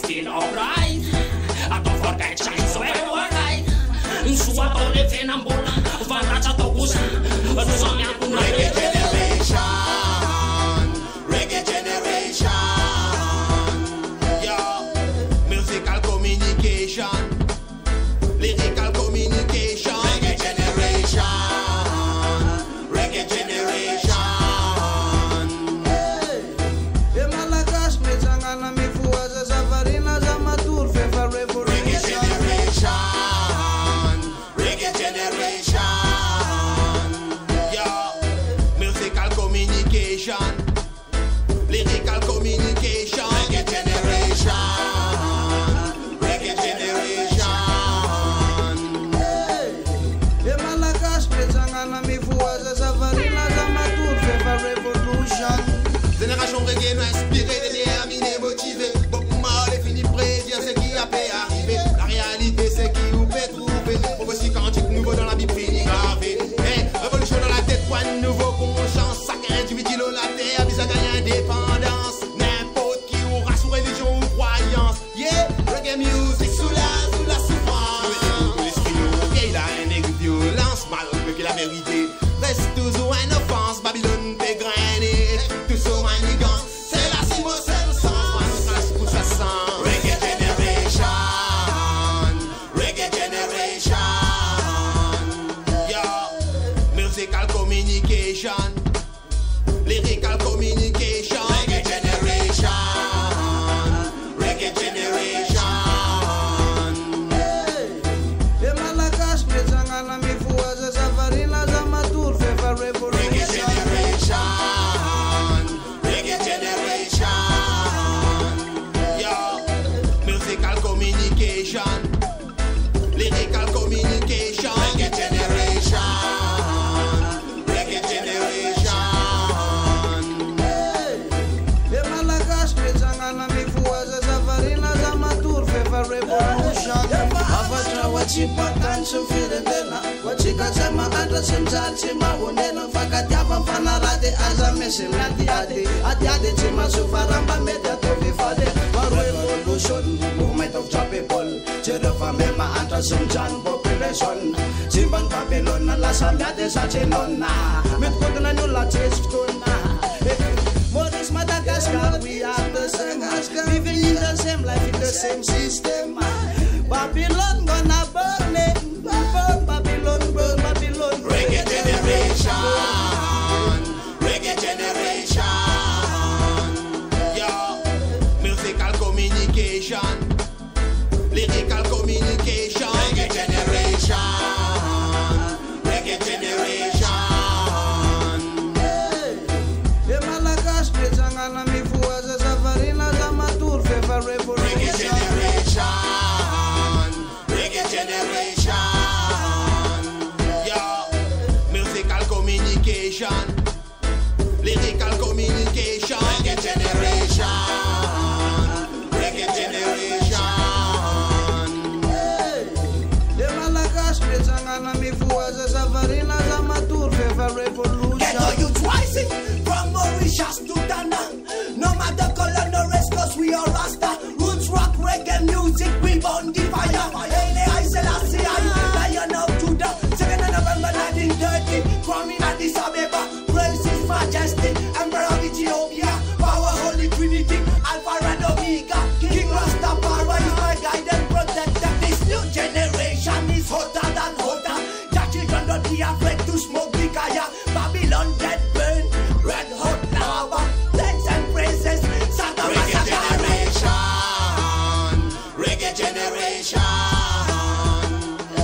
still upright. I don't forget shine so alright. Sua tole fenambula, vanracha togusa, sonia kuna reggae generation, reggae generation. Yeah, musical communication, lyrical communication, reggae generation, reggae generation. Hey, Malagasy me zangana mi fuaza zavarina za matur fever revolution. Reggae generation, yeah. Musical communication, lyrical communication, reggae generation, reggae generation. Hey, Malagasy me zangana mi fuaza zavarina za matur fever revolution. Génération reggae nous inspirée, déterminée, motivée. Beaucoup mal est fini prédire ce qui a fait arriver. La réalité c'est qui vous fait trouver. Prophétie quantique nouveau dans la Bible fini gravé. Hey, révolution dans la tête, quoi de nouveau conscience. Chaque individu dans la terre vise à gagner indépendance. N'importe qui ou race ou religion ou croyance. Yeah, reggae music sous la souffrance. L'esprit nous vieille la haine et violence. Malgré que la vérité reste toujours une offense. Babylone fait grainer. Tout ça manigance. C'est la cime, c'est le sang. Pour ça sent. Reggae generation, reggae generation. Yeah, musical communication, lyrical communication, Reggae generation, reggae generation. Hey, Malagasy me zangana mi fuaza zavarina za matur fever Reggae revolution. generation, reggae generation. yeah, musical communication, lyrical communication, Reggae generation, reggae generation. Hey, Malagasy me zangana mi fuaza zavarina za matur fever revolution. Avatra wachipatan sufirendena wachikachama anda senjati mahunena fakatiava mfanarade azamese mnatiade atiade chima sufaramba media tovifade revolution movement of Jah people Jehovah mema anda senjan population Simban Babylon la sambiade sachelona metkotna nula chestona Maurice, Madagascar, we are the same, living in the same life, in the same system. Babylon gonna burn it, burn Babylon, burn Babylon. Reggae generation, reggae generation. yeah, musical communication, lyrical communication, Reggae generation, reggae generation. Hey, Malagasy me zangana mi fuaza zavarina za matur fever Reggae revolution. generation, reggae generation. yeah, musical communication, lyrical communication, Reggae generation, reggae generation. Hey, Malagasy me zangana mi fuaza zavarina za matur fever revolution. Ghetto youth rising from Mauritius to Danang. No matter color, no race, cause we are Rasta. Roots rock, reggae music, we burn the fire. I Selassie, Lion of Judah. 2nd of November 1930, from in Addis Ababa. Praise His Majesty, Emperor of Ethiopia. Power, Holy Trinity, Alpha and Omega. King Rastafari is my guide and protector. This new generation is hotter than hotter. Your children don't be afraid to smoke the kaya. Babylon get burned, red hot lava. Thanks and praises, Santa Reggae Massacre. generation, reggae generation.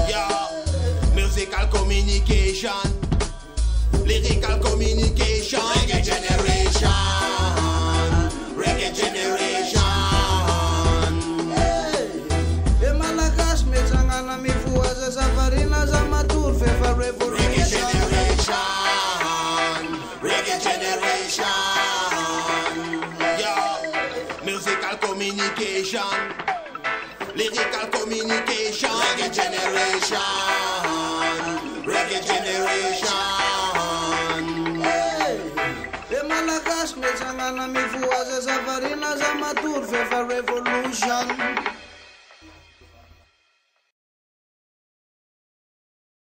yeah, musical communication, lyrical communication, Reggae generation, reggae generation. Hey, Malagasy me zangana mi fuaza zavarina za matur fever Reggae revolution. generation, reggae generation. yeah, musical communication, lyrical communication, Reggae generation, reggae generation. Hey, Malagasy, metsangana mifoaza savarina za matory fefa revolution.